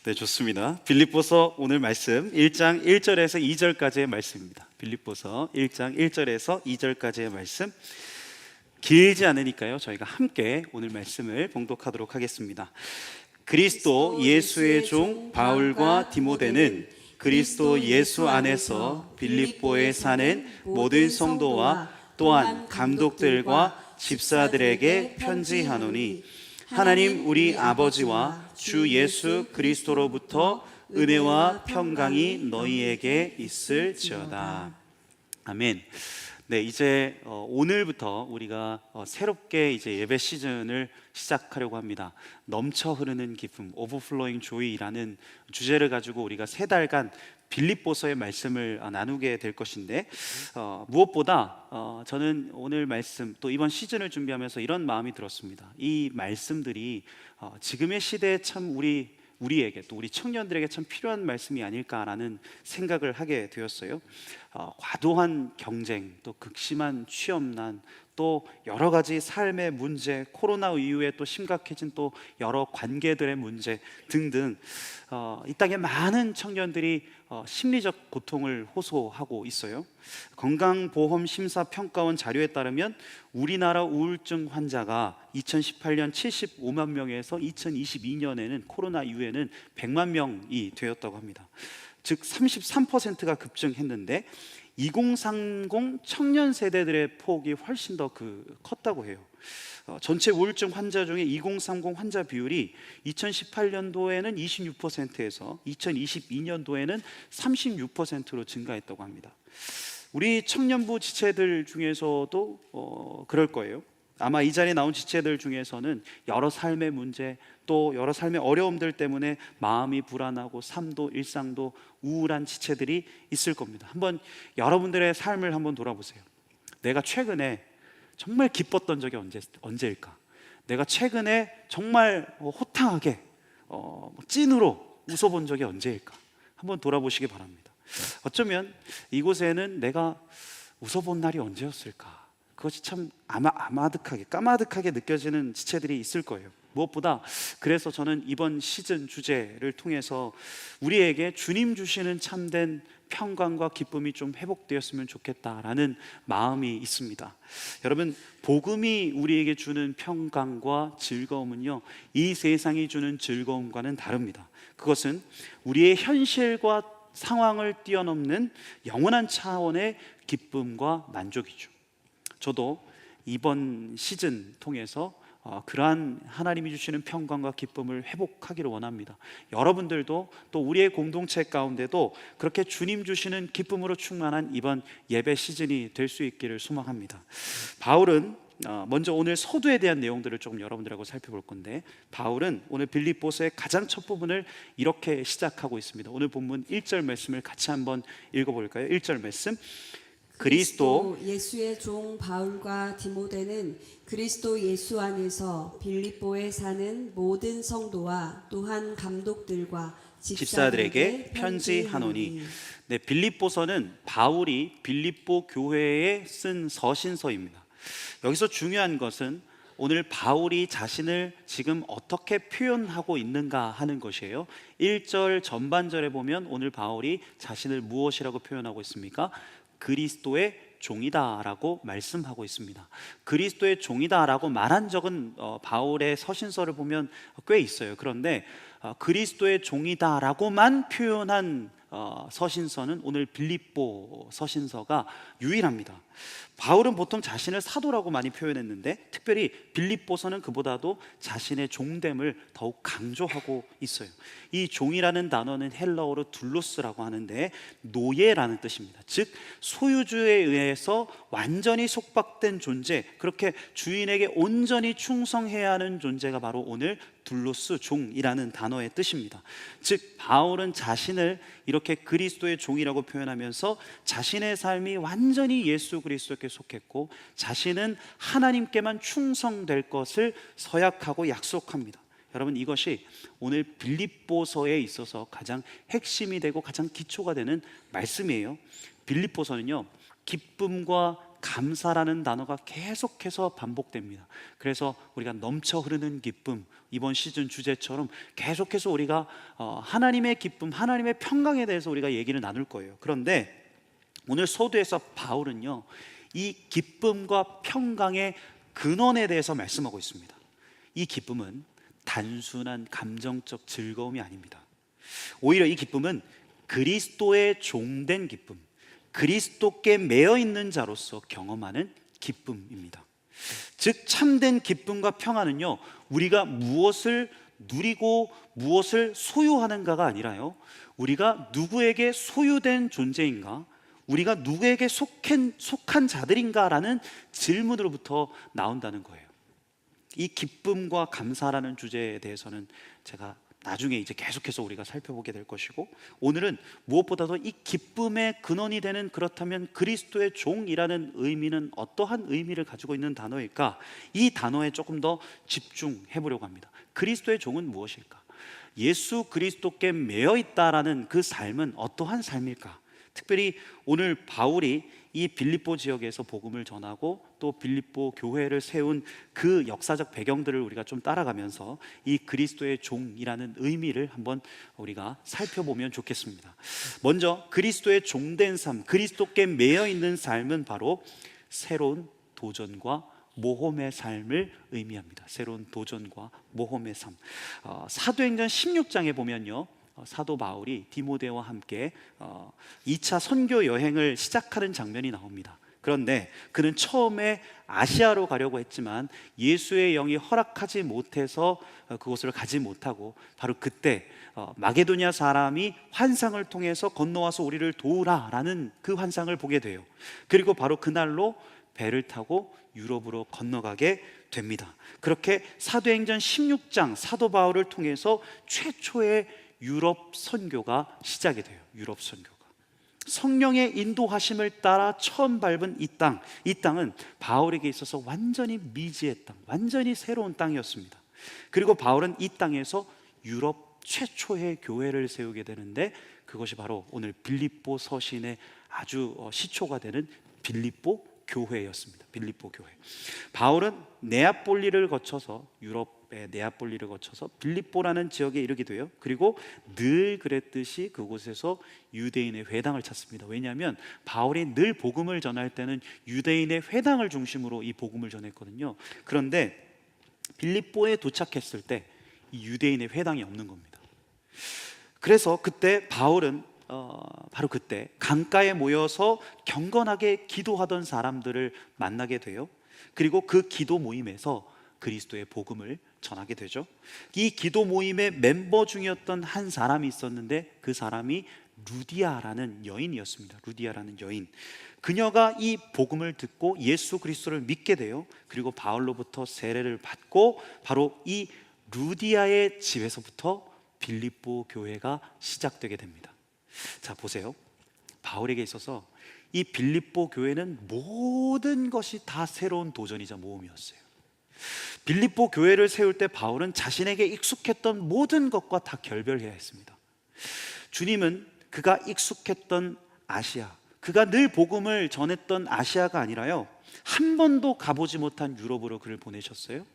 네, 좋습니다. 빌립보서 오늘 말씀 1장 1절에서 2절까지의 말씀입니다. 빌립보서 1장 1절에서 2절까지의 말씀, 길지 않으니까요 저희가 함께 오늘 말씀을 봉독하도록 하겠습니다. 그리스도 예수의 종 바울과 디모데는 그리스도 예수 안에서 빌립보에 사는 모든 성도와 또한 감독들과 집사들에게 편지하노니, 하나님 우리 아버지와 주 예수 그리스도로부터 은혜와 평강이 너희에게 있을지어다. 아멘. 네, 이제 오늘부터 우리가 새롭게 이제 예배 시즌을 시작하려고 합니다. 넘쳐 흐르는 기쁨, Overflowing Joy라는 주제를 가지고 우리가 3달간 빌립보서의 말씀을 나누게 될 것인데, 무엇보다 저는 오늘 말씀 또 이번 시즌을 준비하면서 이런 마음이 들었습니다. 이 말씀들이 지금의 시대에 참 우리에게 또 우리 청년들에게 참 필요한 말씀이 아닐까라는 생각을 하게 되었어요. 과도한 경쟁, 또 극심한 취업난, 또 여러 가지 삶의 문제, 코로나 이후에 또 심각해진 또 여러 관계들의 문제 등등, 이 땅에 많은 청년들이 심리적 고통을 호소하고 있어요. 건강보험심사평가원 자료에 따르면 우리나라 우울증 환자가 2018년 75만 명에서 2022년에는 코로나 이후에는 100만 명이 되었다고 합니다. 즉 33%가 급증했는데 2030 청년 세대들의 폭이 훨씬 더 컸다고 해요. 전체 우울증 환자 중에 2030 환자 비율이 2018년도에는 26%에서 2022년도에는 36%로 증가했다고 합니다. 우리 청년부 지체들 중에서도 그럴 거예요. 아마 이 자리에 나온 지체들 중에서는 여러 삶의 문제, 또 여러 삶의 어려움들 때문에 마음이 불안하고 삶도 일상도 우울한 지체들이 있을 겁니다. 한번 여러분들의 삶을 한번 돌아보세요. 내가 최근에 정말 기뻤던 적이 언제일까? 내가 최근에 정말 호탕하게 찐으로 웃어본 적이 언제일까? 한번 돌아보시기 바랍니다. 어쩌면 이곳에는 내가 웃어본 날이 언제였을까? 그것이 참 까마득하게 느껴지는 지체들이 있을 거예요. 무엇보다 그래서 저는 이번 시즌 주제를 통해서 우리에게 주님 주시는 참된 평강과 기쁨이 좀 회복되었으면 좋겠다라는 마음이 있습니다. 여러분, 복음이 우리에게 주는 평강과 즐거움은요, 이 세상이 주는 즐거움과는 다릅니다. 그것은 우리의 현실과 상황을 뛰어넘는 영원한 차원의 기쁨과 만족이죠. 저도 이번 시즌 통해서 그러한 하나님이 주시는 평강과 기쁨을 회복하기를 원합니다. 여러분들도 또 우리의 공동체 가운데도 그렇게 주님 주시는 기쁨으로 충만한 이번 예배 시즌이 될 수 있기를 소망합니다. 바울은 먼저 오늘 서두에 대한 내용들을 조금 여러분들하고 살펴볼 건데, 바울은 오늘 빌립보서의 가장 첫 부분을 이렇게 시작하고 있습니다. 오늘 본문 1절 말씀을 같이 한번 읽어볼까요? 1절 말씀, 그리스도 예수의 종 바울과 디모데는 그리스도 예수 안에서 빌립보에 사는 모든 성도와 또한 감독들과 집사들에게 편지하노니. 네, 빌립보서는 바울이 빌립보 교회에 쓴 서신서입니다. 여기서 중요한 것은 오늘 바울이 자신을 지금 어떻게 표현하고 있는가 하는 것이에요. 1절 전반절에 보면 오늘 바울이 자신을 무엇이라고 표현하고 있습니까? 그리스도의 종이다라고 말씀하고 있습니다. 그리스도의 종이다라고 말한 적은 바울의 서신서를 보면 꽤 있어요. 그런데 그리스도의 종이다라고만 표현한 서신서는 오늘 빌립보 서신서가 유일합니다. 바울은 보통 자신을 사도라고 많이 표현했는데, 특별히 빌립보서는 그보다도 자신의 종됨을 더욱 강조하고 있어요. 이 종이라는 단어는 헬라어로 둘로스라고 하는데 노예라는 뜻입니다. 즉 소유주에 의해서 완전히 속박된 존재, 그렇게 주인에게 온전히 충성해야 하는 존재가 바로 오늘 둘로스, 종이라는 단어의 뜻입니다. 즉 바울은 자신을 이렇게 그리스도의 종이라고 표현하면서 자신의 삶이 완전히 예수 그리스도께 속했고 자신은 하나님께만 충성될 것을 서약하고 약속합니다. 여러분, 이것이 오늘 빌립보서에 있어서 가장 핵심이 되고 가장 기초가 되는 말씀이에요. 빌립보서는요, 기쁨과 감사라는 단어가 계속해서 반복됩니다. 그래서 우리가 넘쳐 흐르는 기쁨, 이번 시즌 주제처럼 계속해서 우리가 하나님의 기쁨, 하나님의 평강에 대해서 우리가 얘기를 나눌 거예요. 그런데 오늘 서두에서 바울은요, 이 기쁨과 평강의 근원에 대해서 말씀하고 있습니다. 이 기쁨은 단순한 감정적 즐거움이 아닙니다. 오히려 이 기쁨은 그리스도의 종된 기쁨, 그리스도께 매여 있는 자로서 경험하는 기쁨입니다. 즉 참된 기쁨과 평안은요, 우리가 무엇을 누리고 무엇을 소유하는가가 아니라요, 우리가 누구에게 소유된 존재인가, 우리가 누구에게 속한 자들인가라는 질문으로부터 나온다는 거예요. 이 기쁨과 감사라는 주제에 대해서는 제가 나중에 이제 계속해서 우리가 살펴보게 될 것이고, 오늘은 무엇보다도 이 기쁨의 근원이 되는, 그렇다면 그리스도의 종이라는 의미는 어떠한 의미를 가지고 있는 단어일까? 이 단어에 조금 더 집중해 보려고 합니다. 그리스도의 종은 무엇일까? 예수 그리스도께 매여 있다라는 그 삶은 어떠한 삶일까? 특별히 오늘 바울이 이 빌립보 지역에서 복음을 전하고 또 빌립보 교회를 세운 그 역사적 배경들을 우리가 좀 따라가면서 이 그리스도의 종이라는 의미를 한번 우리가 살펴보면 좋겠습니다. 먼저 그리스도의 종된 삶, 그리스도께 매여 있는 삶은 바로 새로운 도전과 모험의 삶을 의미합니다. 새로운 도전과 모험의 삶. 사도행전 16장에 보면요, 사도 바울이 디모데와 함께 2차 선교 여행을 시작하는 장면이 나옵니다. 그런데 그는 처음에 아시아로 가려고 했지만 예수의 영이 허락하지 못해서 그곳을 가지 못하고, 바로 그때 마게도냐 사람이 환상을 통해서 건너와서 우리를 도우라라는 그 환상을 보게 돼요. 그리고 바로 그날로 배를 타고 유럽으로 건너가게 됩니다. 그렇게 사도행전 16장 사도 바울을 통해서 최초의 유럽 선교가 시작이 돼요. 유럽 선교가 성령의 인도하심을 따라 처음 밟은 이 땅은 바울에게 있어서 완전히 미지의 땅, 완전히 새로운 땅이었습니다. 그리고 바울은 이 땅에서 유럽 최초의 교회를 세우게 되는데, 그것이 바로 오늘 빌립보 서신의 아주 시초가 되는 빌립보 교회였습니다. 빌립보 교회. 바울은 네아폴리를 거쳐서, 유럽의 네아폴리를 거쳐서 빌립보라는 지역에 이르게 돼요. 그리고 늘 그랬듯이 그곳에서 유대인의 회당을 찾습니다. 왜냐하면 바울이 늘 복음을 전할 때는 유대인의 회당을 중심으로 이 복음을 전했거든요. 그런데 빌립보에 도착했을 때 이 유대인의 회당이 없는 겁니다. 그래서 그때 바울은 바로 그때 강가에 모여서 경건하게 기도하던 사람들을 만나게 돼요. 그리고 그 기도 모임에서 그리스도의 복음을 전하게 되죠. 이 기도 모임의 멤버 중이었던 한 사람이 있었는데, 그 사람이 루디아라는 여인이었습니다. 루디아라는 여인. 그녀가 이 복음을 듣고 예수 그리스도를 믿게 돼요. 그리고 바울로부터 세례를 받고, 바로 이 루디아의 집에서부터 빌립보 교회가 시작되게 됩니다. 자, 보세요. 바울에게 있어서 이 빌립보 교회는 모든 것이 다 새로운 도전이자 모험이었어요. 빌립보 교회를 세울 때 바울은 자신에게 익숙했던 모든 것과 다 결별해야 했습니다. 주님은 그가 익숙했던 아시아, 그가 늘 복음을 전했던 아시아가 아니라요, 한 번도 가보지 못한 유럽으로 그를 보내셨어요.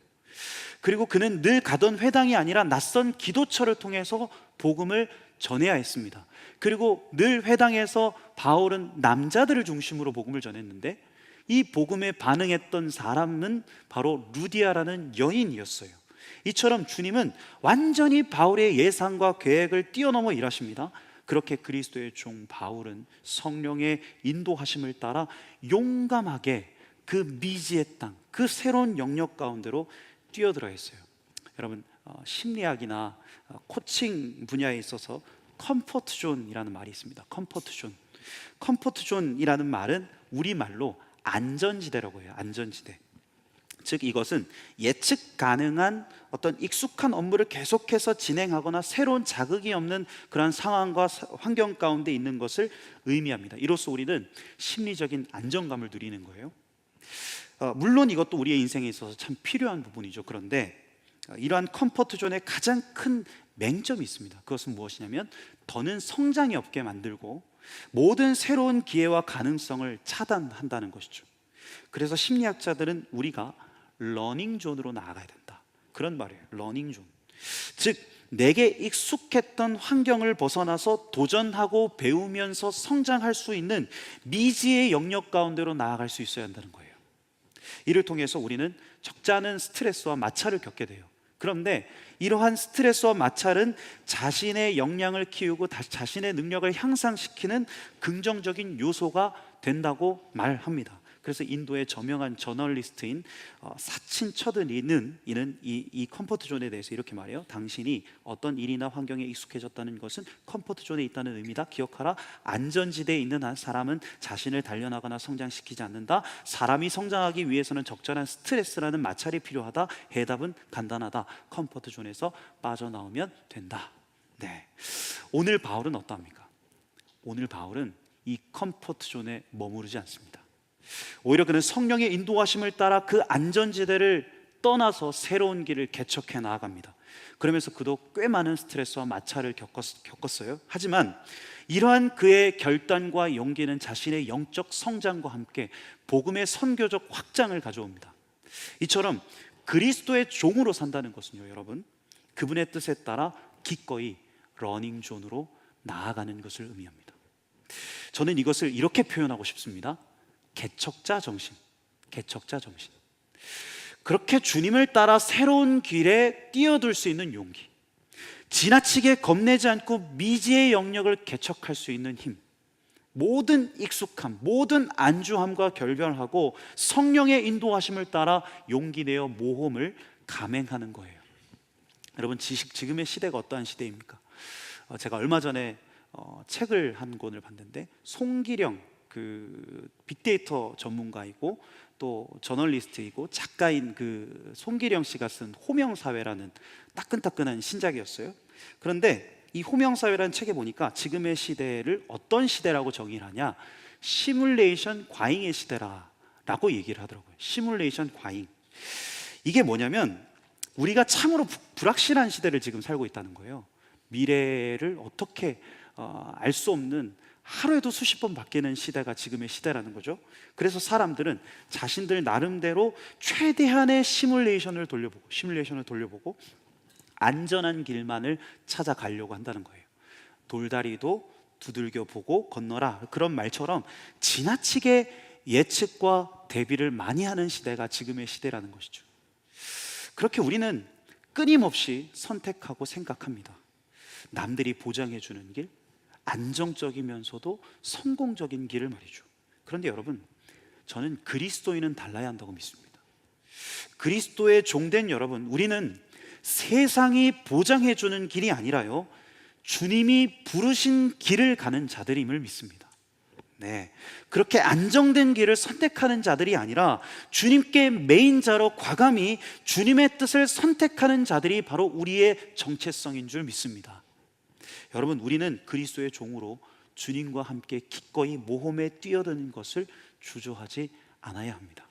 그리고 그는 늘 가던 회당이 아니라 낯선 기도처를 통해서 복음을 전해야 했습니다. 그리고 늘 회당에서 바울은 남자들을 중심으로 복음을 전했는데, 이 복음에 반응했던 사람은 바로 루디아라는 여인이었어요. 이처럼 주님은 완전히 바울의 예상과 계획을 뛰어넘어 일하십니다. 그렇게 그리스도의 종 바울은 성령의 인도하심을 따라 용감하게 그 미지의 땅, 그 새로운 영역 가운데로 뛰어들어 했어요. 여러분, 심리학이나 코칭 분야에 있어서 컴포트 존이라는 말이 있습니다. 컴포트 존. 컴포트 존이라는 말은 우리말로 안전지대라고 해요. 안전지대. 즉 이것은 예측 가능한 어떤 익숙한 업무를 계속해서 진행하거나 새로운 자극이 없는 그러한 상황과 환경 가운데 있는 것을 의미합니다. 이로써 우리는 심리적인 안정감을 누리는 거예요. 물론 이것도 우리의 인생에 있어서 참 필요한 부분이죠. 그런데 이러한 컴포트 존의 가장 큰 맹점이 있습니다. 그것은 무엇이냐면 더는 성장이 없게 만들고 모든 새로운 기회와 가능성을 차단한다는 것이죠. 그래서 심리학자들은 우리가 러닝 존으로 나아가야 된다, 그런 말이에요. 러닝 존. 즉 내게 익숙했던 환경을 벗어나서 도전하고 배우면서 성장할 수 있는 미지의 영역 가운데로 나아갈 수 있어야 한다는 거예요. 이를 통해서 우리는 적지 않은 스트레스와 마찰을 겪게 돼요. 그런데 이러한 스트레스와 마찰은 자신의 역량을 키우고 자신의 능력을 향상시키는 긍정적인 요소가 된다고 말합니다. 그래서 인도의 저명한 저널리스트인 사친 처드리는 이는 이 컴포트 존에 대해서 이렇게 말해요. 당신이 어떤 일이나 환경에 익숙해졌다는 것은 컴포트 존에 있다는 의미다. 기억하라. 안전지대에 있는 한 사람은 자신을 단련하거나 성장시키지 않는다. 사람이 성장하기 위해서는 적절한 스트레스라는 마찰이 필요하다. 해답은 간단하다. 컴포트 존에서 빠져나오면 된다. 네. 오늘 바울은 어떠합니까? 오늘 바울은 이 컴포트 존에 머무르지 않습니다. 오히려 그는 성령의 인도하심을 따라 그 안전지대를 떠나서 새로운 길을 개척해 나아갑니다. 그러면서 그도 꽤 많은 스트레스와 마찰을 겪었어요. 하지만 이러한 그의 결단과 용기는 자신의 영적 성장과 함께 복음의 선교적 확장을 가져옵니다. 이처럼 그리스도의 종으로 산다는 것은요, 여러분, 그분의 뜻에 따라 기꺼이 러닝 존으로 나아가는 것을 의미합니다. 저는 이것을 이렇게 표현하고 싶습니다. 개척자 정신, 개척자 정신. 그렇게 주님을 따라 새로운 길에 뛰어들 수 있는 용기, 지나치게 겁내지 않고 미지의 영역을 개척할 수 있는 힘, 모든 익숙함, 모든 안주함과 결별하고 성령의 인도하심을 따라 용기 내어 모험을 감행하는 거예요. 여러분, 지금의 시대가 어떠한 시대입니까? 제가 얼마 전에 책을 한 권을 봤는데, 송기령 그 빅데이터 전문가이고 또 저널리스트이고 작가인 그 송기령 씨가 쓴 호명사회라는 따끈따끈한 신작이었어요. 그런데 이 호명사회라는 책에 보니까 지금의 시대를 어떤 시대라고 정의를 하냐, 시뮬레이션 과잉의 시대라고 얘기를 하더라고요. 시뮬레이션 과잉. 이게 뭐냐면 우리가 참으로 불확실한 시대를 지금 살고 있다는 거예요. 미래를 어떻게 알 수 없는, 하루에도 수십 번 바뀌는 시대가 지금의 시대라는 거죠. 그래서 사람들은 자신들 나름대로 최대한의 시뮬레이션을 돌려보고 안전한 길만을 찾아가려고 한다는 거예요. 돌다리도 두들겨 보고 건너라, 그런 말처럼 지나치게 예측과 대비를 많이 하는 시대가 지금의 시대라는 것이죠. 그렇게 우리는 끊임없이 선택하고 생각합니다. 남들이 보장해 주는 길, 안정적이면서도 성공적인 길을 말이죠. 그런데 여러분, 저는 그리스도인은 달라야 한다고 믿습니다. 그리스도의 종된 여러분, 우리는 세상이 보장해 주는 길이 아니라요, 주님이 부르신 길을 가는 자들임을 믿습니다. 네, 그렇게 안정된 길을 선택하는 자들이 아니라 주님께 메인자로 과감히 주님의 뜻을 선택하는 자들이 바로 우리의 정체성인 줄 믿습니다. 여러분, 우리는 그리스도의 종으로 주님과 함께 기꺼이 모험에 뛰어드는 것을 주저하지 않아야 합니다.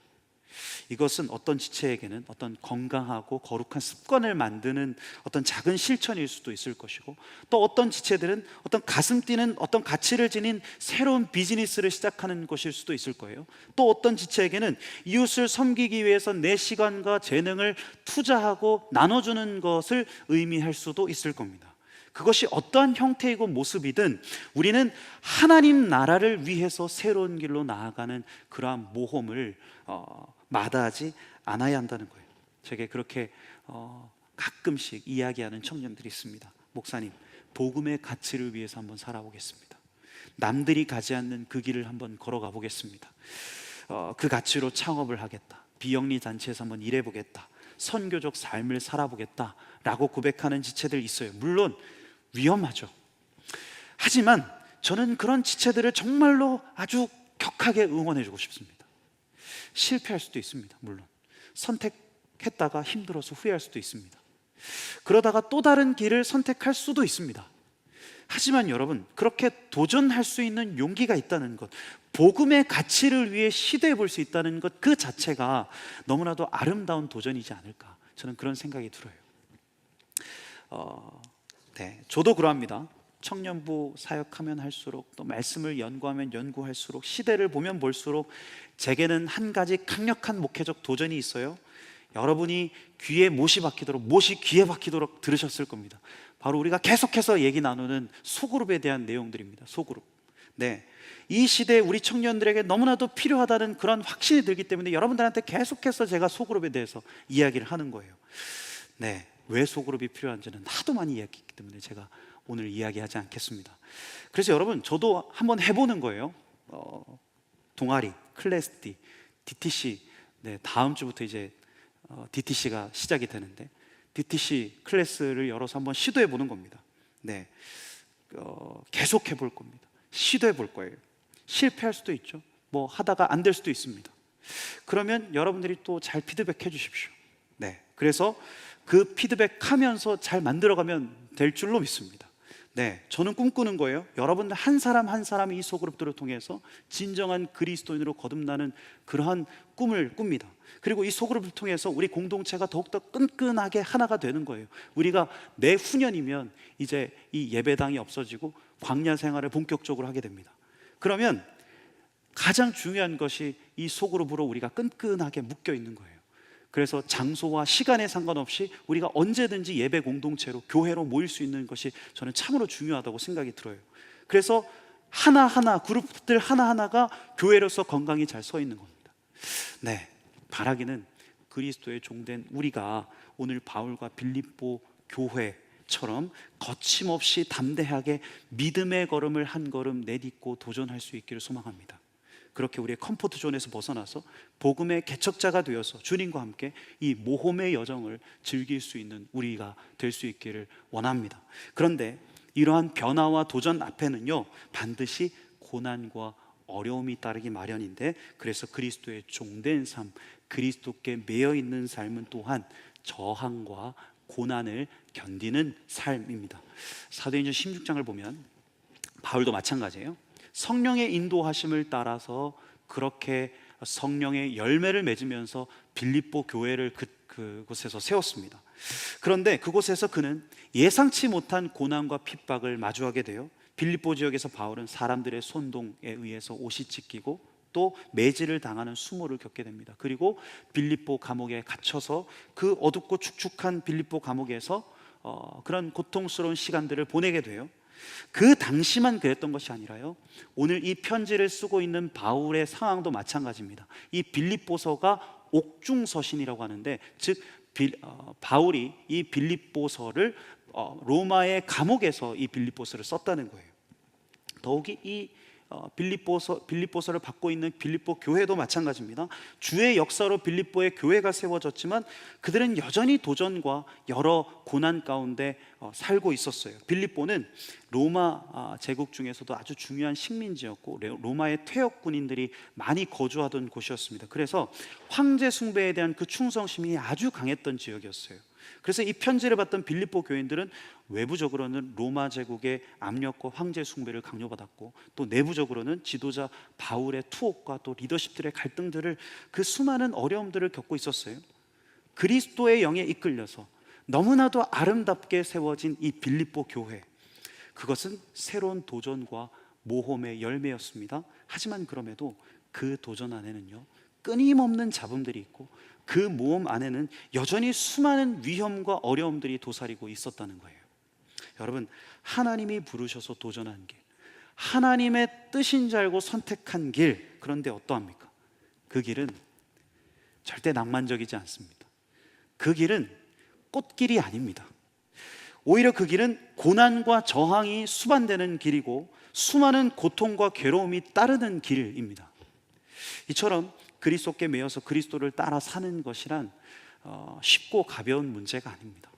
이것은 어떤 지체에게는 어떤 건강하고 거룩한 습관을 만드는 어떤 작은 실천일 수도 있을 것이고, 또 어떤 지체들은 어떤 가슴 뛰는 어떤 가치를 지닌 새로운 비즈니스를 시작하는 것일 수도 있을 거예요. 또 어떤 지체에게는 이웃을 섬기기 위해서 내 시간과 재능을 투자하고 나눠주는 것을 의미할 수도 있을 겁니다. 그것이 어떠한 형태이고 모습이든 우리는 하나님 나라를 위해서 새로운 길로 나아가는 그러한 모험을 마다하지 않아야 한다는 거예요. 제게 그렇게 가끔씩 이야기하는 청년들이 있습니다. 목사님, 복음의 가치를 위해서 한번 살아보겠습니다. 남들이 가지 않는 그 길을 한번 걸어가 보겠습니다. 그 가치로 창업을 하겠다, 비영리 단체에서 한번 일해보겠다, 선교적 삶을 살아보겠다 라고 고백하는 지체들 있어요. 물론 위험하죠. 하지만 저는 그런 지체들을 정말로 아주 격하게 응원해주고 싶습니다. 실패할 수도 있습니다. 물론 선택했다가 힘들어서 후회할 수도 있습니다. 그러다가 또 다른 길을 선택할 수도 있습니다. 하지만 여러분, 그렇게 도전할 수 있는 용기가 있다는 것, 복음의 가치를 위해 시도해 볼 수 있다는 것, 그 자체가 너무나도 아름다운 도전이지 않을까, 저는 그런 생각이 들어요. 네, 저도 그러합니다. 청년부 사역하면 할수록, 또 말씀을 연구하면 연구할수록, 시대를 보면 볼수록 제게는 한 가지 강력한 목회적 도전이 있어요. 여러분이 귀에 못이 박히도록, 못이 귀에 박히도록 들으셨을 겁니다. 바로 우리가 계속해서 얘기 나누는 소그룹에 대한 내용들입니다. 소그룹. 네, 이 시대에 우리 청년들에게 너무나도 필요하다는 그런 확신이 들기 때문에 여러분들한테 계속해서 제가 소그룹에 대해서 이야기를 하는 거예요. 네, 왜 소그룹이 필요한지는 하도 많이 이야기했기 때문에 제가 오늘 이야기하지 않겠습니다. 그래서 여러분, 저도 한번 해보는 거예요. 동아리, 클래스 D, DTC. 네, 다음 주부터 이제 DTC가 시작이 되는데 DTC 클래스를 열어서 한번 시도해 보는 겁니다. 네, 계속 해볼 겁니다. 시도해 볼 거예요. 실패할 수도 있죠. 뭐 하다가 안 될 수도 있습니다. 그러면 여러분들이 또 잘 피드백 해 주십시오. 네, 그래서 그 피드백 하면서 잘 만들어가면 될 줄로 믿습니다. 네, 저는 꿈꾸는 거예요. 여러분들 한 사람 한 사람이 이 소그룹들을 통해서 진정한 그리스도인으로 거듭나는 그러한 꿈을 꿉니다. 그리고 이 소그룹을 통해서 우리 공동체가 더욱더 끈끈하게 하나가 되는 거예요. 우리가 내후년이면 이제 이 예배당이 없어지고 광야 생활을 본격적으로 하게 됩니다. 그러면 가장 중요한 것이 이 소그룹으로 우리가 끈끈하게 묶여 있는 거예요. 그래서 장소와 시간에 상관없이 우리가 언제든지 예배 공동체로, 교회로 모일 수 있는 것이 저는 참으로 중요하다고 생각이 들어요. 그래서 하나하나, 그룹들 하나하나가 교회로서 건강히 잘 서 있는 겁니다. 네, 바라기는 그리스도의 종된 우리가 오늘 바울과 빌립보 교회처럼 거침없이 담대하게 믿음의 걸음을 한 걸음 내딛고 도전할 수 있기를 소망합니다. 그렇게 우리의 컴포트 존에서 벗어나서 복음의 개척자가 되어서 주님과 함께 이 모험의 여정을 즐길 수 있는 우리가 될 수 있기를 원합니다. 그런데 이러한 변화와 도전 앞에는요, 반드시 고난과 어려움이 따르기 마련인데, 그래서 그리스도의 종된 삶, 그리스도께 매여 있는 삶은 또한 저항과 고난을 견디는 삶입니다. 사도행전 16장을 보면 바울도 마찬가지예요. 성령의 인도하심을 따라서 그렇게 성령의 열매를 맺으면서 빌립보 교회를 그곳에서 세웠습니다. 그런데 그곳에서 그는 예상치 못한 고난과 핍박을 마주하게 돼요. 빌립보 지역에서 바울은 사람들의 손동에 의해서 옷이 찢기고 또 매질을 당하는 수모를 겪게 됩니다. 그리고 빌립보 감옥에 갇혀서 그 어둡고 축축한 빌립보 감옥에서 그런 고통스러운 시간들을 보내게 돼요. 그 당시만 그랬던 것이 아니라요, 오늘 이 편지를 쓰고 있는 바울의 상황도 마찬가지입니다. 이 빌립보서가 옥중서신이라고 하는데, 즉 바울이 이 빌립보서를 로마의 감옥에서 이 빌립보서를 썼다는 거예요. 더욱이 이 빌립보서를 받고 있는 빌립보 교회도 마찬가지입니다. 주의 역사로 빌립보의 교회가 세워졌지만 그들은 여전히 도전과 여러 고난 가운데 살고 있었어요. 빌립보는 로마 제국 중에서도 아주 중요한 식민지였고 로마의 퇴역 군인들이 많이 거주하던 곳이었습니다. 그래서 황제 숭배에 대한 그 충성심이 아주 강했던 지역이었어요. 그래서 이 편지를 받던 빌립보 교인들은 외부적으로는 로마 제국의 압력과 황제 숭배를 강요받았고, 또 내부적으로는 지도자 바울의 투옥과 또 리더십들의 갈등들을, 그 수많은 어려움들을 겪고 있었어요. 그리스도의 영에 이끌려서 너무나도 아름답게 세워진 이 빌립보 교회, 그것은 새로운 도전과 모험의 열매였습니다. 하지만 그럼에도 그 도전 안에는요, 끊임없는 잡음들이 있고 그 모험 안에는 여전히 수많은 위험과 어려움들이 도사리고 있었다는 거예요. 여러분, 하나님이 부르셔서 도전한 길, 하나님의 뜻인 줄 알고 선택한 길, 그런데 어떠합니까? 그 길은 절대 낭만적이지 않습니다. 그 길은 꽃길이 아닙니다. 오히려 그 길은 고난과 저항이 수반되는 길이고 수많은 고통과 괴로움이 따르는 길입니다. 이처럼 그리스도께 매여서 그리스도를 따라 사는 것이란 쉽고 가벼운 문제가 아닙니다.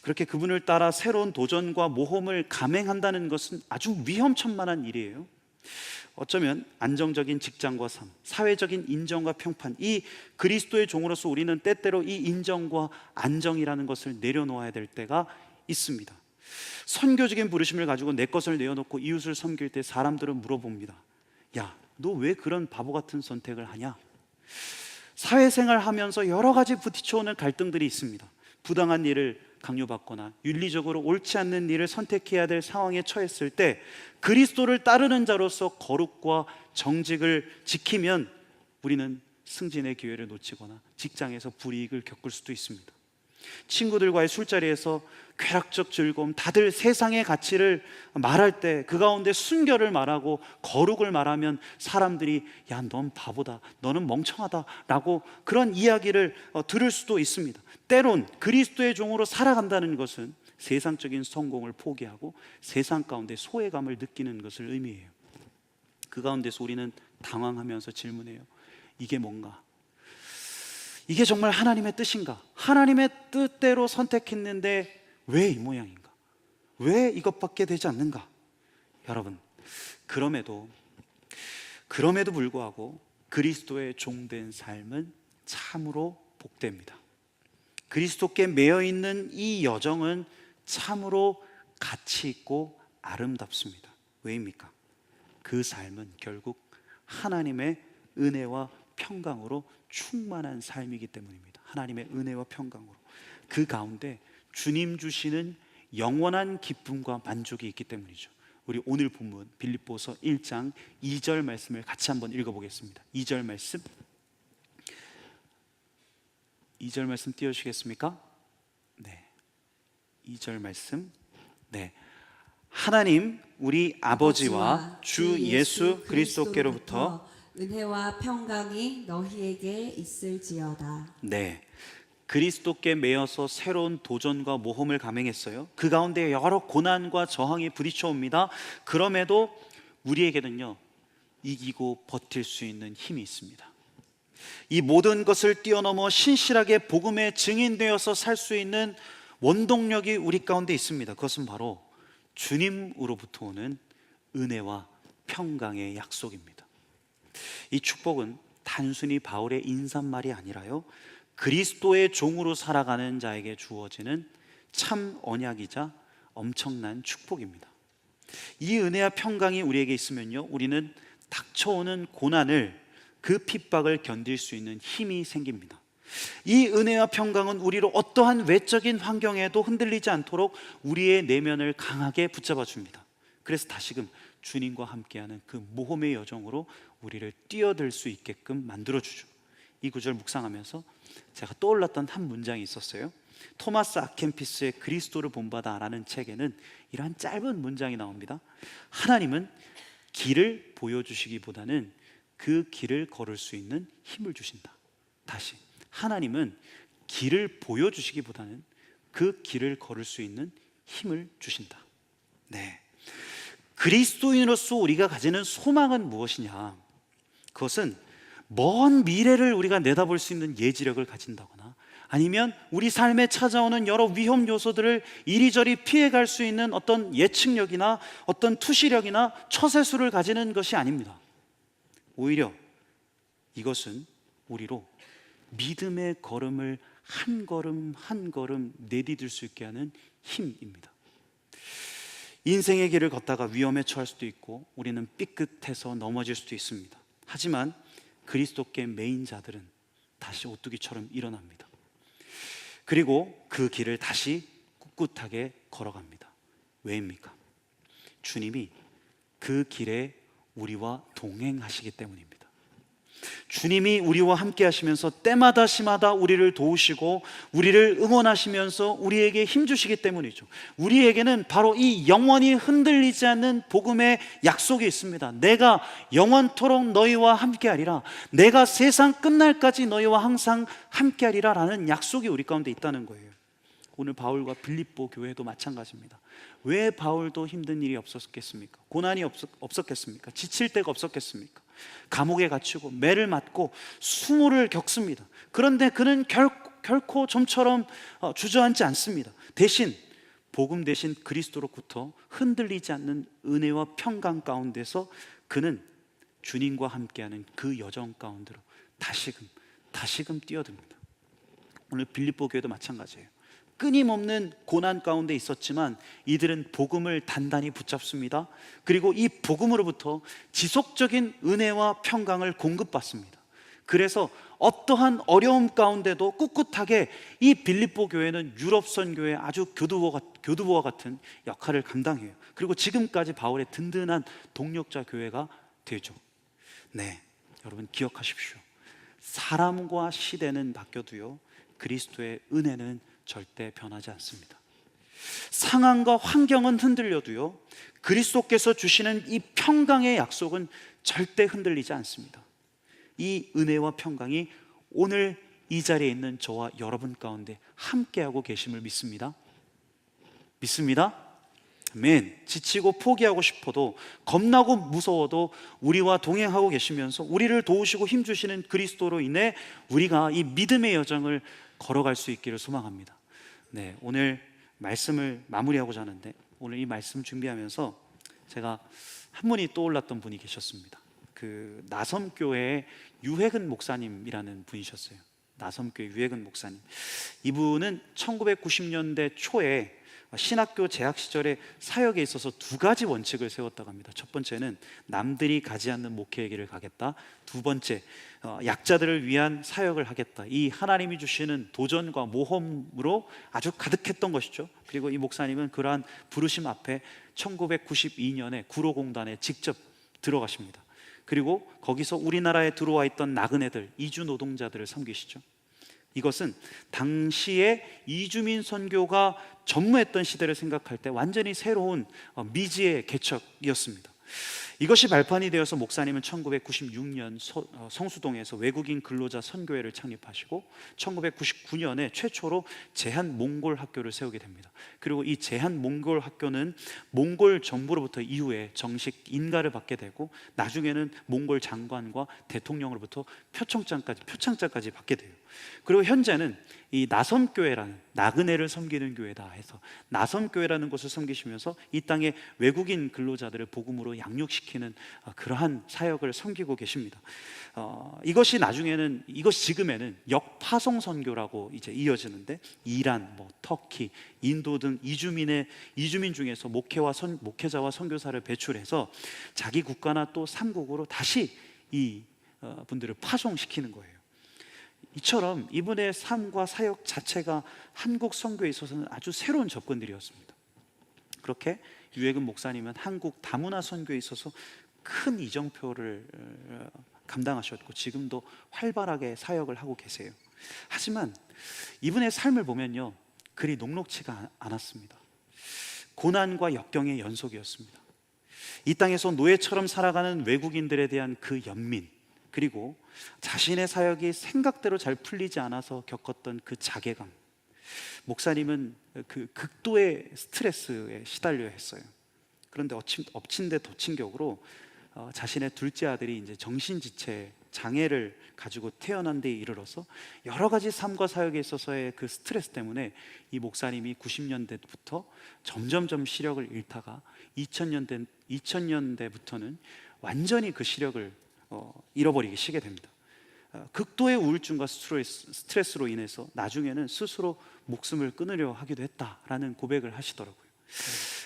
그렇게 그분을 따라 새로운 도전과 모험을 감행한다는 것은 아주 위험천만한 일이에요. 어쩌면 안정적인 직장과 삶, 사회적인 인정과 평판, 이 그리스도의 종으로서 우리는 때때로 이 인정과 안정이라는 것을 내려놓아야 될 때가 있습니다. 선교적인 부르심을 가지고 내 것을 내어놓고 이웃을 섬길 때 사람들은 물어봅니다. 야, 너 왜 그런 바보 같은 선택을 하냐? 사회생활 하면서 여러 가지 부딪혀오는 갈등들이 있습니다. 부당한 일을 강요받거나 윤리적으로 옳지 않는 일을 선택해야 될 상황에 처했을 때 그리스도를 따르는 자로서 거룩과 정직을 지키면 우리는 승진의 기회를 놓치거나 직장에서 불이익을 겪을 수도 있습니다. 친구들과의 술자리에서 쾌락적 즐거움, 다들 세상의 가치를 말할 때 그 가운데 순결을 말하고 거룩을 말하면 사람들이 야, 넌 바보다, 너는 멍청하다 라고 그런 이야기를 들을 수도 있습니다. 때론 그리스도의 종으로 살아간다는 것은 세상적인 성공을 포기하고 세상 가운데 소외감을 느끼는 것을 의미해요. 그 가운데서 우리는 당황하면서 질문해요. 이게 뭔가? 이게 정말 하나님의 뜻인가? 하나님의 뜻대로 선택했는데 왜 이 모양인가? 왜 이것밖에 되지 않는가? 여러분, 그럼에도 불구하고 그리스도의 종된 삶은 참으로 복됩니다. 그리스도께 매여 있는 이 여정은 참으로 가치 있고 아름답습니다. 왜입니까? 그 삶은 결국 하나님의 은혜와 평강으로 충만한 삶이기 때문입니다. 하나님의 은혜와 평강으로 그 가운데 주님 주시는 영원한 기쁨과 만족이 있기 때문이죠. 우리 오늘 본문 빌립보서 1장 2절 말씀을 같이 한번 읽어보겠습니다. 2절 말씀 띄워주시겠습니까? 네, 2절 말씀. 네, 하나님 우리 아버지와 주 예수 그리스도께로부터 은혜와 평강이 너희에게 있을지어다. 네, 그리스도께 매여서 새로운 도전과 모험을 감행했어요. 그 가운데 여러 고난과 저항이 부딪혀옵니다. 그럼에도 우리에게는요, 이기고 버틸 수 있는 힘이 있습니다. 이 모든 것을 뛰어넘어 신실하게 복음의 증인되어서 살 수 있는 원동력이 우리 가운데 있습니다. 그것은 바로 주님으로부터 오는 은혜와 평강의 약속입니다. 이 축복은 단순히 바울의 인사말이 아니라요, 그리스도의 종으로 살아가는 자에게 주어지는 참 언약이자 엄청난 축복입니다. 이 은혜와 평강이 우리에게 있으면요, 우리는 닥쳐오는 고난을, 그 핍박을 견딜 수 있는 힘이 생깁니다. 이 은혜와 평강은 우리를 어떠한 외적인 환경에도 흔들리지 않도록 우리의 내면을 강하게 붙잡아 줍니다. 그래서 다시금 주님과 함께하는 그 모험의 여정으로 우리를 뛰어들 수 있게끔 만들어주죠. 이 구절 묵상하면서 제가 떠올랐던 한 문장이 있었어요. 토마스 아켄피스의 그리스도를 본받아 라는 책에는 이러한 짧은 문장이 나옵니다. 하나님은 길을 보여주시기보다는 그 길을 걸을 수 있는 힘을 주신다. 다시, 하나님은 길을 보여주시기보다는 그 길을 걸을 수 있는 힘을 주신다. 네, 그리스도인으로서 우리가 가지는 소망은 무엇이냐? 그것은 먼 미래를 우리가 내다볼 수 있는 예지력을 가진다거나 아니면 우리 삶에 찾아오는 여러 위험 요소들을 이리저리 피해갈 수 있는 어떤 예측력이나 어떤 투시력이나 처세술을 가지는 것이 아닙니다. 오히려 이것은 우리로 믿음의 걸음을 한 걸음 한 걸음 내디딜 수 있게 하는 힘입니다. 인생의 길을 걷다가 위험에 처할 수도 있고 우리는 삐끗해서 넘어질 수도 있습니다. 하지만 그리스도께 매인 자들은 다시 오뚜기처럼 일어납니다. 그리고 그 길을 다시 꿋꿋하게 걸어갑니다. 왜입니까? 주님이 그 길에 우리와 동행하시기 때문입니다. 주님이 우리와 함께 하시면서 때마다 시마다 우리를 도우시고 우리를 응원하시면서 우리에게 힘주시기 때문이죠. 우리에게는 바로 이 영원히 흔들리지 않는 복음의 약속이 있습니다. 내가 영원토록 너희와 함께하리라, 내가 세상 끝날까지 너희와 항상 함께하리라 라는 약속이 우리 가운데 있다는 거예요. 오늘 바울과 빌립보 교회도 마찬가지입니다. 왜 바울도 힘든 일이 없었겠습니까? 고난이 없었겠습니까? 지칠 때가 없었겠습니까? 감옥에 갇히고 매를 맞고 수모를 겪습니다. 그런데 그는 결코 좀처럼 주저앉지 않습니다. 대신 복음 대신 그리스도로부터 흔들리지 않는 은혜와 평강 가운데서 그는 주님과 함께하는 그 여정 가운데로 다시금 뛰어듭니다. 오늘 빌립보 교회도 마찬가지예요. 끊임없는 고난 가운데 있었지만 이들은 복음을 단단히 붙잡습니다. 그리고 이 복음으로부터 지속적인 은혜와 평강을 공급받습니다. 그래서 어떠한 어려움 가운데도 꿋꿋하게 이 빌립보 교회는 유럽 선교의 아주 교두보와 같은 역할을 감당해요. 그리고 지금까지 바울의 든든한 동력자 교회가 되죠. 네, 여러분 기억하십시오. 사람과 시대는 바뀌어도요, 그리스도의 은혜는 절대 변하지 않습니다. 상황과 환경은 흔들려도요, 그리스도께서 주시는 이 평강의 약속은 절대 흔들리지 않습니다. 이 은혜와 평강이 오늘 이 자리에 있는 저와 여러분 가운데 함께하고 계심을 믿습니다. 믿습니다. 아멘. 지치고 포기하고 싶어도, 겁나고 무서워도 우리와 동행하고 계시면서 우리를 도우시고 힘주시는 그리스도로 인해 우리가 이 믿음의 여정을 걸어갈 수 있기를 소망합니다. 네, 오늘 말씀을 마무리하고자 하는데, 오늘 이 말씀 준비하면서 제가 한 분이 떠올랐던 분이 계셨습니다. 그 나섬교회의 유해근 목사님이라는 분이셨어요. 나섬교회 유해근 목사님. 이분은 1990년대 초에 신학교 재학 시절에 사역에 있어서 두 가지 원칙을 세웠다고 합니다. 첫 번째는 남들이 가지 않는 목회의 길을 가겠다. 두 번째, 약자들을 위한 사역을 하겠다. 이 하나님이 주시는 도전과 모험으로 아주 가득했던 것이죠. 그리고 이 목사님은 그러한 부르심 앞에 1992년에 구로공단에 직접 들어가십니다. 그리고 거기서 우리나라에 들어와 있던 나그네들, 이주 노동자들을 섬기시죠. 이것은 당시에 이주민 선교가 전무했던 시대를 생각할 때 완전히 새로운 미지의 개척이었습니다. 이것이 발판이 되어서 목사님은 1996년 성수동에서 외국인 근로자 선교회를 창립하시고 1999년에 최초로 제한 몽골 학교를 세우게 됩니다. 그리고 이 제한 몽골 학교는 몽골 정부로부터 이후에 정식 인가를 받게 되고 나중에는 몽골 장관과 대통령으로부터 표창장까지 받게 돼요. 그리고 현재는 이 나섬교회라는, 나그네를 섬기는 교회다 해서 나섬교회라는 곳을 섬기시면서 이 땅의 외국인 근로자들을 복음으로 양육시키는 그러한 사역을 섬기고 계십니다. 이것이 지금에는 역파송 선교라고 이제 이어지는데, 이란, 터키, 인도 등 이주민 중에서 목회자와 선교사를 배출해서 자기 국가나 또 삼국으로 다시 이 분들을 파송시키는 거예요. 이처럼 이분의 삶과 사역 자체가 한국 선교에 있어서는 아주 새로운 접근들이었습니다. 그렇게 유해근 목사님은 한국 다문화 선교에 있어서 큰 이정표를 감당하셨고 지금도 활발하게 사역을 하고 계세요. 하지만 이분의 삶을 보면요, 그리 녹록지가 않았습니다. 고난과 역경의 연속이었습니다. 이 땅에서 노예처럼 살아가는 외국인들에 대한 그 연민, 그리고 자신의 사역이 생각대로 잘 풀리지 않아서 겪었던 그 자괴감, 목사님은 그 극도의 스트레스에 시달려야 했어요. 그런데 엎친 데 덮친 격으로 자신의 둘째 아들이 이제 정신지체 장애를 가지고 태어난 데 이르러서 여러 가지 삶과 사역에 있어서의 그 스트레스 때문에 이 목사님이 90년대부터 점점점 시력을 잃다가 2000년대부터는 완전히 그 시력을 잃어버리기 시게 됩니다. 극도의 우울증과 스트레스로 인해서 나중에는 스스로 목숨을 끊으려 하기도 했다라는 고백을 하시더라고요.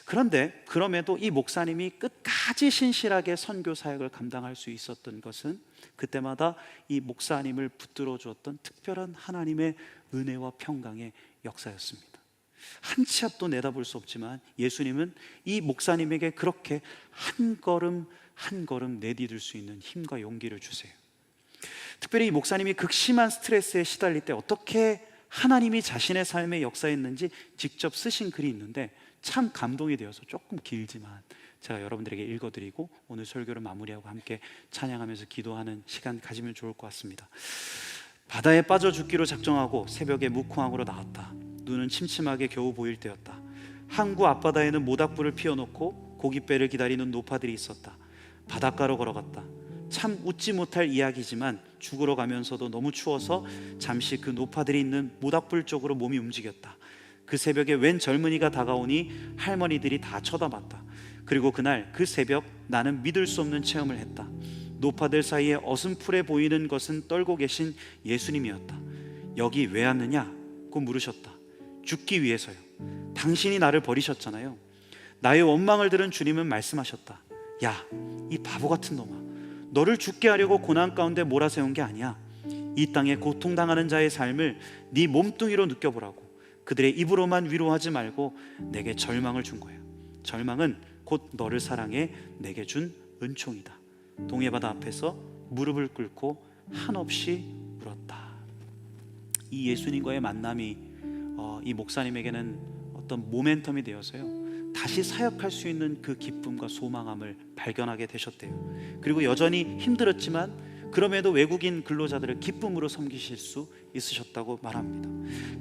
그런데 그럼에도 이 목사님이 끝까지 신실하게 선교 사역을 감당할 수 있었던 것은 그때마다 이 목사님을 붙들어 주었던 특별한 하나님의 은혜와 평강의 역사였습니다. 한 치 앞도 내다볼 수 없지만 예수님은 이 목사님에게 그렇게 한 걸음 한 걸음 내디딜 수 있는 힘과 용기를 주세요. 특별히 이 목사님이 극심한 스트레스에 시달릴 때 어떻게 하나님이 자신의 삶에 역사했는지 직접 쓰신 글이 있는데 참 감동이 되어서 조금 길지만 제가 여러분들에게 읽어드리고 오늘 설교를 마무리하고 함께 찬양하면서 기도하는 시간 가지면 좋을 것 같습니다. 바다에 빠져 죽기로 작정하고 새벽에 묵호항으로 나왔다. 눈은 침침하게 겨우 보일 때였다. 항구 앞바다에는 모닥불을 피워놓고 고깃배를 기다리는 노파들이 있었다. 바닷가로 걸어갔다. 참 웃지 못할 이야기지만 죽으러 가면서도 너무 추워서 잠시 그 노파들이 있는 모닥불 쪽으로 몸이 움직였다. 그 새벽에 웬 젊은이가 다가오니 할머니들이 다 쳐다봤다. 그리고 그날 그 새벽 나는 믿을 수 없는 체험을 했다. 노파들 사이에 어슴푸레 보이는 것은 떨고 계신 예수님이었다. 여기 왜 왔느냐고 물으셨다. 죽기 위해서요. 당신이 나를 버리셨잖아요. 나의 원망을 들은 주님은 말씀하셨다. 야, 이 바보 같은 놈아, 너를 죽게 하려고 고난 가운데 몰아세운 게 아니야. 이 땅에 고통당하는 자의 삶을 네 몸뚱이로 느껴보라고. 그들의 입으로만 위로하지 말고 내게 절망을 준 거야. 절망은 곧 너를 사랑해 내게 준 은총이다. 동해바다 앞에서 무릎을 꿇고 한없이 울었다. 이 예수님과의 만남이 이 목사님에게는 어떤 모멘텀이 되어서요, 다시 사역할 수 있는 그 기쁨과 소망함을 발견하게 되셨대요. 그리고 여전히 힘들었지만 그럼에도 외국인 근로자들을 기쁨으로 섬기실 수 있으셨다고 말합니다.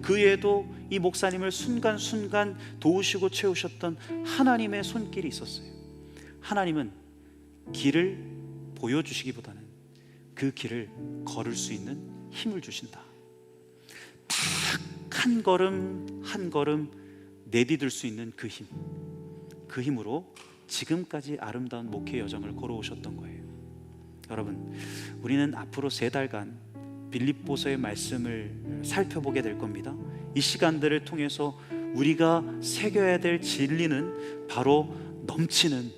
그 외에도 이 목사님을 순간순간 도우시고 채우셨던 하나님의 손길이 있었어요. 하나님은 길을 보여주시기보다는 그 길을 걸을 수 있는 힘을 주신다. 딱 한 걸음 한 걸음 내디딜 수 있는 그 힘, 그 힘으로 지금까지 아름다운 목회 여정을 걸어오셨던 거예요. 여러분, 우리는 앞으로 3달간 빌립보서의 말씀을 살펴보게 될 겁니다. 이 시간들을 통해서 우리가 새겨야 될 진리는 바로 넘치는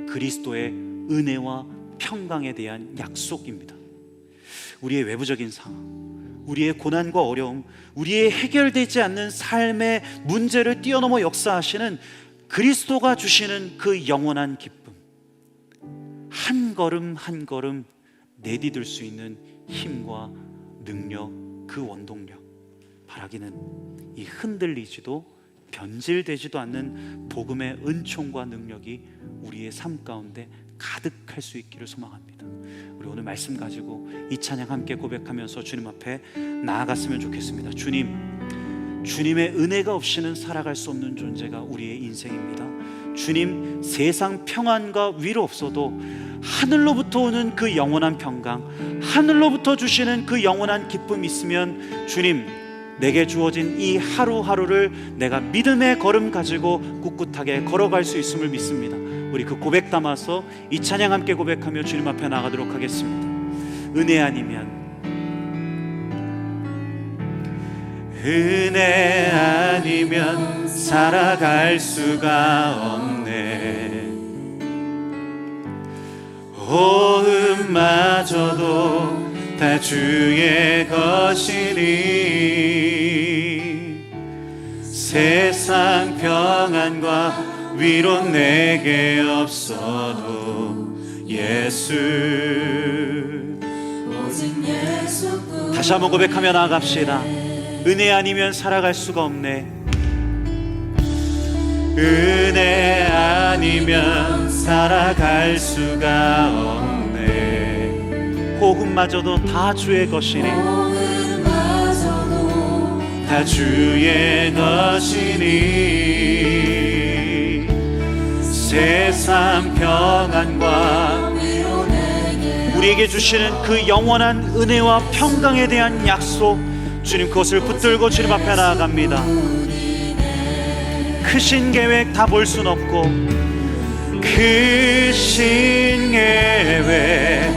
그리스도의 은혜와 평강에 대한 약속입니다. 우리의 외부적인 상황, 우리의 고난과 어려움, 우리의 해결되지 않는 삶의 문제를 뛰어넘어 역사하시는 그리스도가 주시는 그 영원한 기쁨, 한 걸음 한 걸음 내디딜 수 있는 힘과 능력, 그 원동력, 바라기는 이 흔들리지도 변질되지도 않는 복음의 은총과 능력이 우리의 삶 가운데 가득할 수 있기를 소망합니다. 우리 오늘 말씀 가지고 이 찬양 함께 고백하면서 주님 앞에 나아갔으면 좋겠습니다. 주님, 주님의 은혜가 없이는 살아갈 수 없는 존재가 우리의 인생입니다. 주님, 세상 평안과 위로 없어도 하늘로부터 오는 그 영원한 평강, 하늘로부터 주시는 그 영원한 기쁨이 있으면 주님, 내게 주어진 이 하루하루를 내가 믿음의 걸음 가지고 꿋꿋하게 걸어갈 수 있음을 믿습니다. 우리 그 고백 담아서 이 찬양 함께 고백하며 주님 앞에 나가도록 하겠습니다. 은혜 아니면 살아갈 수가 없네. 호흡마저도 다 주의 것이니 세상 평안과 위로 내게 없어도 예수, 오직 예수뿐. 다시 한번 고백하며 나아갑시다. 은혜 아니면 살아갈 수가 없네. 은혜 아니면 살아갈 수가 없네. 호흡마저도 다 주의 것이니, 호흡마저도 다 주의 것이니 세상 평안과 위로 내게 우리에게 주시는 그 영원한 은혜와 평강에 대한 약속, 주님 그것을 붙들고 주님 앞에 나아갑니다. 크신 계획 다 볼 순 없고, 크신 계획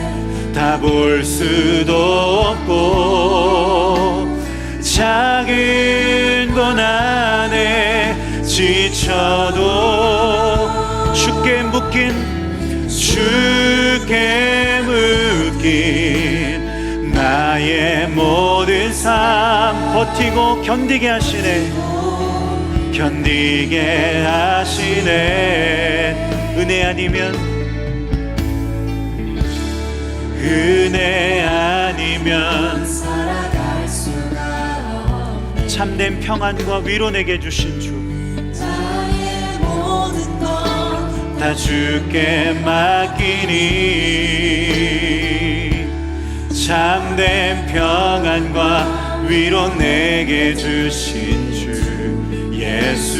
다 볼 수도 없고, 작은 고난에 지쳐도 주께 묶인 나의 모든 삶 버티고 견디게 하시네. 견디게 하시네. 은혜 아니면 살아갈 수가 없네. 참된 평안과 위로 내게 주신 주, 나의 모든 것 다 주께 맡기니 참된 평안과 위로 내게 주신 주 예수,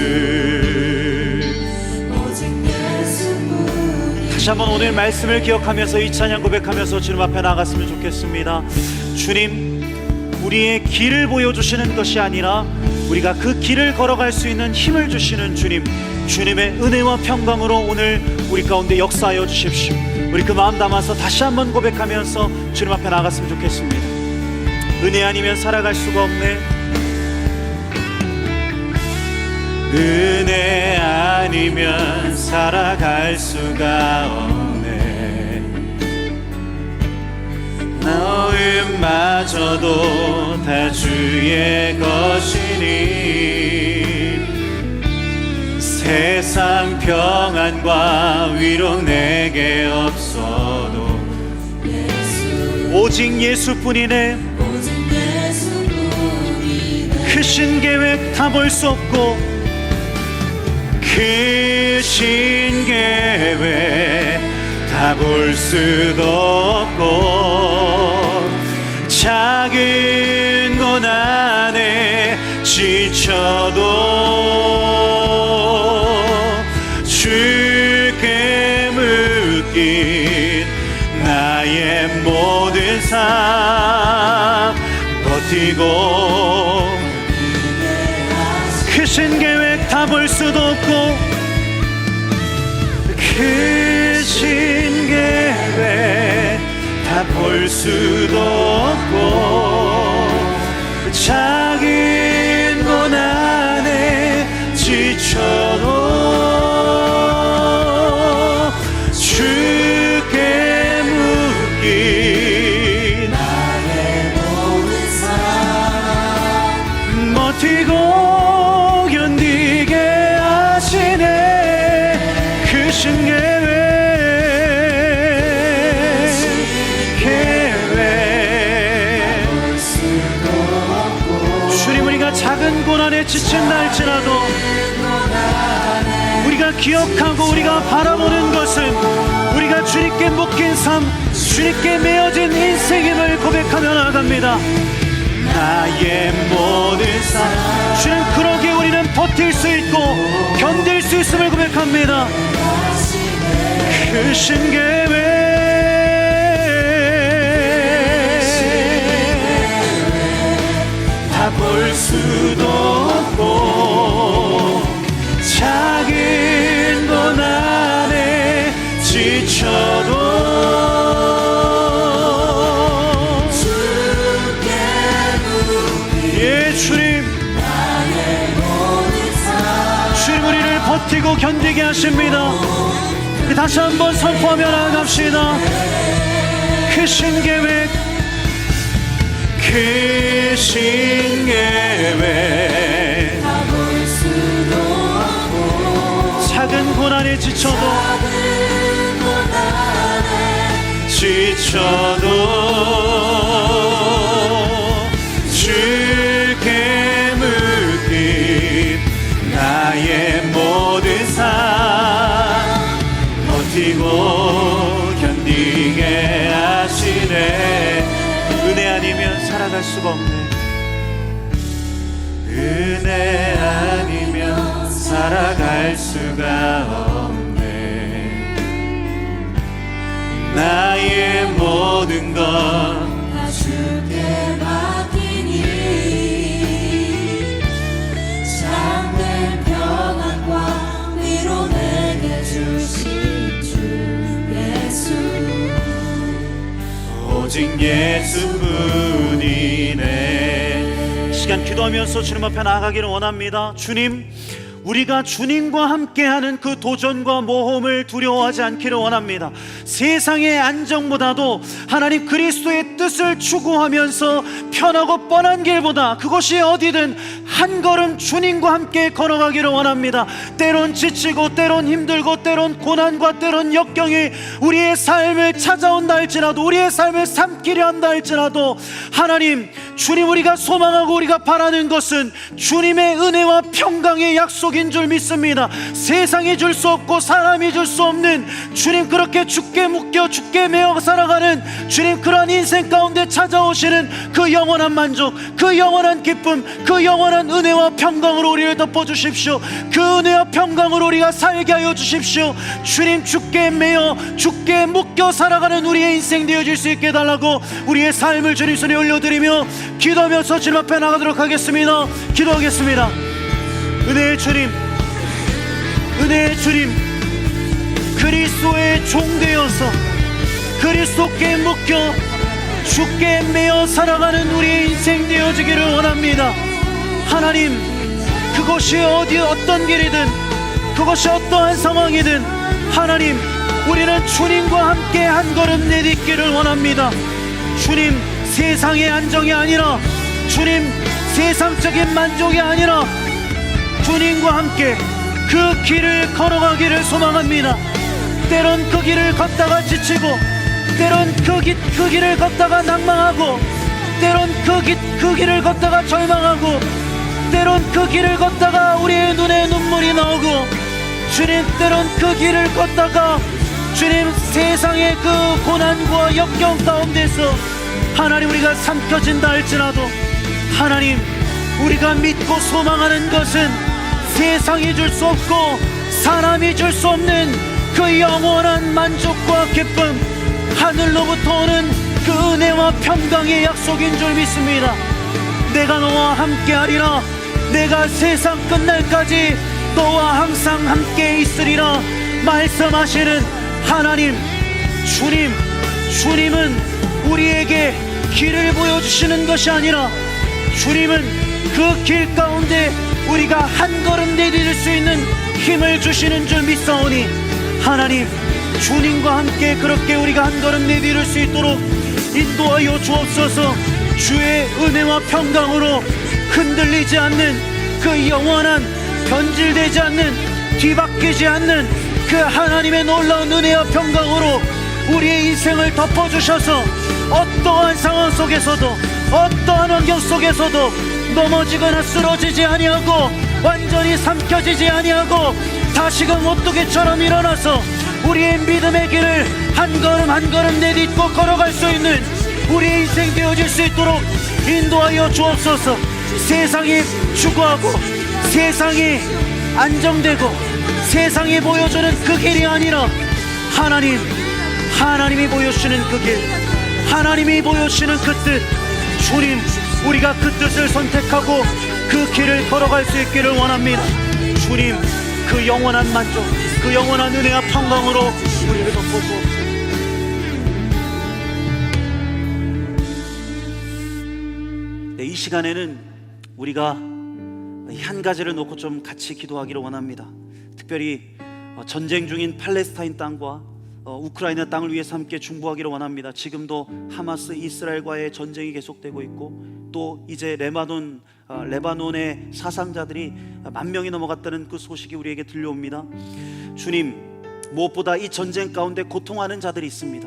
오직 예수뿐. 다시 한번 오늘 말씀을 기억하면서 이 찬양 고백하면서 주님 앞에 나갔으면 좋겠습니다. 주님, 우리의 길을 보여주시는 것이 아니라 우리가 그 길을 걸어갈 수 있는 힘을 주시는 주님, 주님의 은혜와 평강으로 오늘 우리 가운데 역사하여 주십시오. 우리 그 마음 담아서 다시 한번 고백하면서 주님 앞에 나갔으면 좋겠습니다. 은혜 아니면 살아갈 수가 없네. 은혜 아니면 살아갈 수가 없네. 마음마저도 다 주의 것이니 세상 평안과 위로 내게 없어도 오직 예수뿐이네. 오직 예수뿐이네. 크신 계획 다 볼 수 없고 크신 계획 다 볼 수도 없고 작은 고난에 지쳐도 주께 묶인 나의 모든 삶 버티고 크신 계획 다 볼 수도 없고 크신 계획 다 볼 수도 없고 작은 고난에 지쳐도 주께 묶인 나의 모든 삶 버티고 견디게 하시네. 크신 계획 주님, 우리가 작은 고난에 지친 날지라도 우리가 기억하고 우리가 바라보는 것은 우리가 주님께 묶인 삶, 주님께 매어진 인생임을 고백하며 나아갑니다. 나의 모든 삶 주님, 그러기에 우리는 버틸 수 있고 견딜 수 있음을 고백합니다. 크신 계획 다 볼 수도 없고 작은 고난에 지쳐도 예 주님, 주님 우리를 버티고 견디게 하십니다. 다시 한번 선포하며 나아갑시다. 크신 계획 크신 계획 볼 수도 없고 작은 고난에 지쳐도 작은 고난에 지쳐도 주께 묶인 나의 모든 삶 버티고 견디게 하시네. 은혜 아니면 살아갈 수가 없네. 은혜 아니면 살아갈 수가 없네. 나의 모든 것 다 주께 맡기니 참된 평안과 위로 내게 주신 주 예수 오직 예수뿐이네. 시간 기도하면서 주님 앞에 나아가기를 원합니다. 주님, 우리가 주님과 함께하는 그 도전과 모험을 두려워하지 않기를 원합니다. 세상의 안정보다도 하나님 그리스도의 뜻을 추구하면서 편하고 뻔한 길보다 그것이 어디든 한 걸음 주님과 함께 걸어가기를 원합니다. 때론 지치고 때론 힘들고 때론 고난과 때론 역경이 우리의 삶을 찾아온다 할지라도 우리의 삶을 삼키려 한다 할지라도 하나님, 주님, 우리가 소망하고 우리가 바라는 것은 주님의 은혜와 평강의 약속인 줄 믿습니다. 세상이 줄 수 없고 사람이 줄 수 없는 주님, 그렇게 주께 묶여 주께 매어 살아가는 주님, 그러한 인생 가운데 찾아오시는 그 영원한 만족, 그 영원한 기쁨, 그 영원한 은혜와 평강으로 우리를 덮어주십시오. 그 은혜와 평강으로 우리가 살게 하여 주십시오. 주님, 주께 매어 주께 묶여 살아가는 우리의 인생 되어질 수 있게 해달라고 우리의 삶을 주님 손에 올려드리며 기도하면서 주님 앞에 나가도록 하겠습니다. 기도하겠습니다. 은혜의 주님, 은혜의 주님, 그리스도의 종 되어서 그리스도께 묶여 주께 매어 살아가는 우리의 인생 되어지기를 원합니다. 하나님, 그것이 어떤 길이든 그것이 어떠한 상황이든 하나님, 우리는 주님과 함께 한 걸음 내딛기를 원합니다. 주님 세상의 안정이 아니라, 주님 세상적인 만족이 아니라 주님과 함께 그 길을 걸어가기를 소망합니다. 때론 그 길을 걷다가 지치고, 때론 그 길을 걷다가 낭망하고, 때론 그 길을 걷다가 절망하고, 때론 그 길을 걷다가 우리의 눈에 눈물이 나오고, 주님 때론 그 길을 걷다가 주님 세상의 그 고난과 역경 가운데서 하나님 우리가 삼켜진다 할지라도, 하나님 우리가 믿고 소망하는 것은 세상이 줄 수 없고 사람이 줄 수 없는 그 영원한 만족과 기쁨, 하늘로부터 오는 그 은혜와 평강의 약속인 줄 믿습니다. 내가 너와 함께하리라, 내가 세상 끝날까지 너와 항상 함께 있으리라 말씀하시는 하나님, 주님은 우리에게 길을 보여주시는 것이 아니라, 주님은 그 길 가운데 우리가 한 걸음 내디딜 수 있는 힘을 주시는 줄 믿사오니, 하나님 주님과 함께 그렇게 우리가 한 걸음 내디딜 수 있도록 인도하여 주옵소서. 주의 은혜와 평강으로 흔들리지 않는 그 영원한, 변질되지 않는, 뒤바뀌지 않는 그 하나님의 놀라운 은혜와 평강으로 우리의 인생을 덮어주셔서 어떠한 상황 속에서도, 어떠한 환경 속에서도 넘어지거나 쓰러지지 아니하고, 완전히 삼켜지지 아니하고, 다시금 오뚜기처럼 일어나서 우리의 믿음의 길을 한 걸음 한 걸음 내딛고 걸어갈 수 있는 우리의 인생 되어질 수 있도록 인도하여 주옵소서. 세상이 추구하고 세상이 안정되고 세상이 보여주는 그 길이 아니라, 하나님이 보여주시는 그 길, 하나님이 보여주시는 그 뜻, 주님 우리가 그 뜻을 선택하고 그 길을 걸어갈 수 있기를 원합니다. 주님 그 영원한 만족, 그 영원한 은혜와 평강으로 우리를 덮어주옵소서. 네, 이 시간에는 우리가 한 가지를 놓고 좀 같이 기도하기를 원합니다. 특별히 전쟁 중인 팔레스타인 땅과 우크라이나 땅을 위해서 함께 중보하기를 원합니다. 지금도 하마스 이스라엘과의 전쟁이 계속되고 있고, 또 이제 레바논의 사상자들이 10,000명이 넘어갔다는 그 소식이 우리에게 들려옵니다. 주님, 무엇보다 이 전쟁 가운데 고통하는 자들이 있습니다.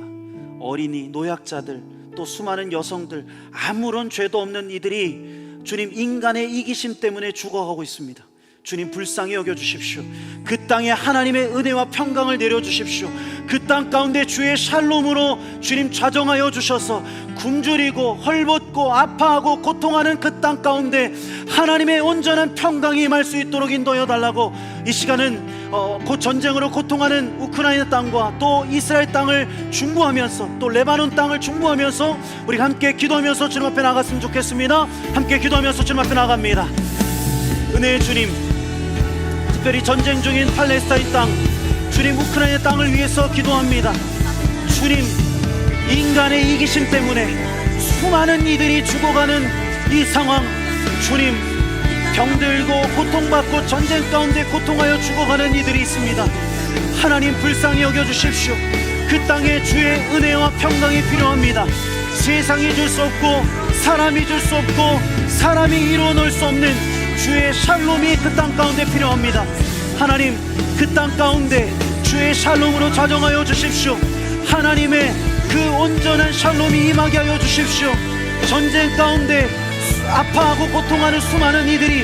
어린이, 노약자들, 또 수많은 여성들, 아무런 죄도 없는 이들이 주님 인간의 이기심 때문에 죽어가고 있습니다. 주님 불쌍히 여겨주십시오. 그 땅에 하나님의 은혜와 평강을 내려주십시오. 그 땅 가운데 주의 샬롬으로 주님 좌정하여 주셔서 굶주리고 헐벗고 아파하고 고통하는 그 땅 가운데 하나님의 온전한 평강이 임할 수 있도록 인도하여 달라고, 이 시간은 곧 전쟁으로 고통하는 우크라이나 땅과 또 이스라엘 땅을 중보하면서, 또 레바논 땅을 중보하면서 우리 함께 기도하면서 주님 앞에 나갔으면 좋겠습니다. 함께 기도하면서 주님 앞에 나갑니다. 은혜의 주님, 특별히 전쟁 중인 팔레스타인 땅, 주님 우크라이나 땅을 위해서 기도합니다. 주님 인간의 이기심 때문에 수많은 이들이 죽어가는 이 상황, 주님 병들고 고통받고 전쟁 가운데 고통하여 죽어가는 이들이 있습니다. 하나님 불쌍히 여겨주십시오. 그 땅에 주의 은혜와 평강이 필요합니다. 세상이 줄 수 없고 사람이 줄 수 없고 사람이 이루어 놓을 수 없는 주의 샬롬이 그 땅 가운데 필요합니다. 하나님 그 땅 가운데 주의 샬롬으로 좌정하여 주십시오. 하나님의 그 온전한 샬롬이 임하게 하여 주십시오. 전쟁 가운데 아파하고 고통하는 수많은 이들이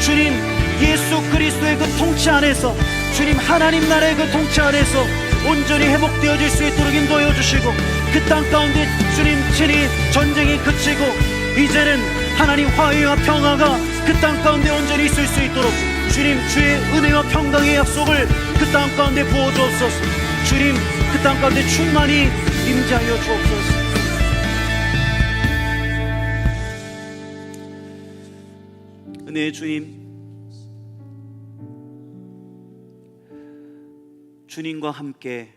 주님 예수 그리스도의 그 통치 안에서, 주님 하나님 나라의 그 통치 안에서 온전히 회복되어질 수 있도록 인도하여 주시고, 그 땅 가운데 주님 친히 전쟁이 그치고 이제는 하나님 화해와 평화가 그 땅 가운데 온전히 있을 수 있도록 주님 주의 은혜와 평강의 약속을 그 땅 가운데 부어주옵소서. 주님 그 땅 가운데 충만히 임재하여 주옵소서. 은혜의 주님, 주님과 함께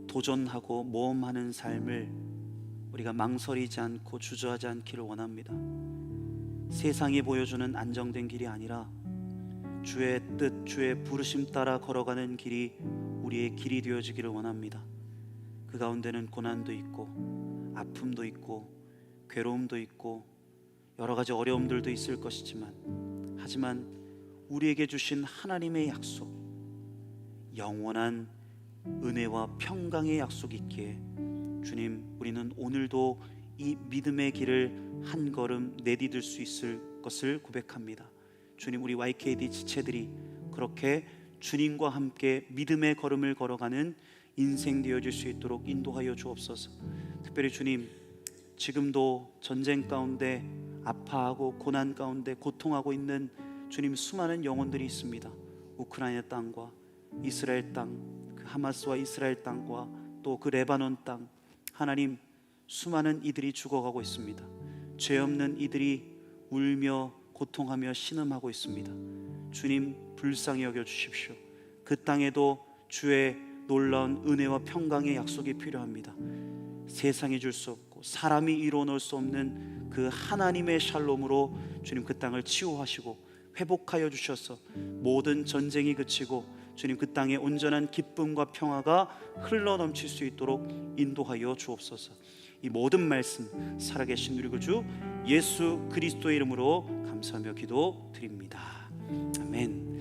도전하고 모험하는 삶을 우리가 망설이지 않고 주저하지 않기를 원합니다. 세상이 보여주는 안정된 길이 아니라 주의 뜻, 주의 부르심 따라 걸어가는 길이 우리의 길이 되어지기를 원합니다. 그 가운데는 고난도 있고 아픔도 있고 괴로움도 있고 여러 가지 어려움들도 있을 것이지만, 하지만 우리에게 주신 하나님의 약속, 영원한 은혜와 평강의 약속이 있기에 주님, 우리는 오늘도 이 믿음의 길을 한 걸음 내디딜 수 있을 것을 고백합니다. 주님, 우리 YKD 지체들이 그렇게 주님과 함께 믿음의 걸음을 걸어가는 인생 되어질 수 있도록 인도하여 주옵소서. 특별히 주님, 지금도 전쟁 가운데 아파하고 고난 가운데 고통하고 있는 주님, 수많은 영혼들이 있습니다. 우크라이나 땅과 이스라엘 땅, 그 하마스와 이스라엘 땅과 또 그 레바논 땅, 하나님, 수많은 이들이 죽어가고 있습니다. 죄 없는 이들이 울며 고통하며 신음하고 있습니다. 주님, 불쌍히 여겨 주십시오. 그 땅에도 주의 놀라운 은혜와 평강의 약속이 필요합니다. 세상이 줄 수 없고 사람이 이루어놓을 수 없는 그 하나님의 샬롬으로 주님, 그 땅을 치유하시고 회복하여 주셔서 모든 전쟁이 그치고 주님, 그 땅에 온전한 기쁨과 평화가 흘러넘칠 수 있도록 인도하여 주옵소서. 이 모든 말씀 살아계신 우리 구주 예수 그리스도의 이름으로 감사하며 기도드립니다. 아멘.